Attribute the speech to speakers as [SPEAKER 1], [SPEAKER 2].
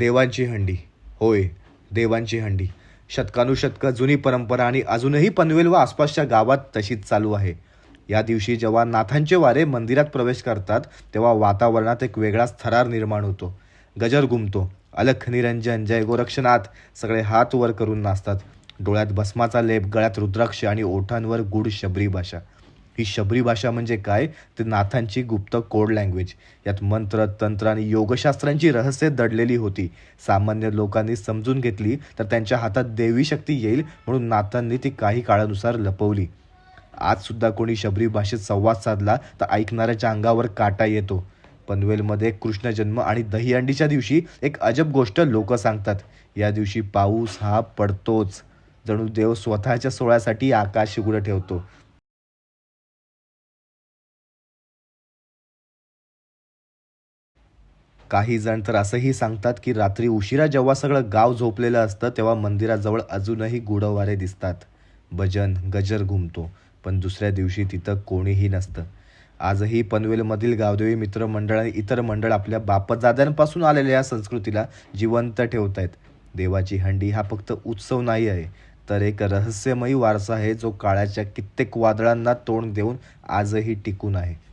[SPEAKER 1] देवांची हंडी. होय, देवांची हंडी. शतकानुशतकं जुनी परंपरा आणि अजूनही पनवेल व आसपासच्या गावात तशीच चालू आहे. या दिवशी जेव्हा नाथांचे वारे मंदिरात प्रवेश करतात, तेव्हा वातावरणात एक वेगळाच थरार निर्माण होतो. गजर घुमतो. अलख निरंजन, जय गोरक्षनाथ सगळे हात वर करून नाचतात. डोळ्यात भस्माचा लेप, गळ्यात रुद्राक्ष आणि ओठांवर गूढ शबरी भाषा. ही शबरी भाषा म्हणजे काय? तर नाथांची गुप्त कोड लँग्वेज. यात मंत्र, तंत्र आणि योगशास्त्रांची रहस्ये दडलेली होती. सामान्य लोकांनी समजून घेतली तर त्यांच्या हातात देवी शक्ती येईल, म्हणून नाथांनी ती काही काळानुसार लपवली. आज सुद्धा कोणी शबरी भाषेत संवाद साधला तर ऐकणाऱ्याच्या अंगावर काटा येतो. पनवेलमध्ये कृष्ण जन्म आणि दहीहंडीच्या दिवशी एक अजब गोष्ट लोक सांगतात. या दिवशी पाऊस हा पडतोच. जणू देव स्वतःच्या सोहळ्यासाठी आकाश उघडं ठेवतो. काही जण तर असंही सांगतात की रात्री उशिरा जेव्हा सगळं गाव झोपलेलं असतं, तेव्हा मंदिराजवळ अजूनही गुढवारे दिसतात. भजन, गजर घुमतो, पण दुसऱ्या दिवशी तिथं कोणीही नसतं. आजही पनवेलमधील गावदेवी मित्रमंडळ आणि इतर मंडळ आपल्या बापदाद्यांपासून आलेल्या या संस्कृतीला जिवंत ठेवत आहेत. देवाची हंडी हा फक्त उत्सव नाही आहे, तर एक रहस्यमयी वारसा आहे, जो काळाच्या कित्येक वादळांना तोंड देऊन आजही टिकून आहे.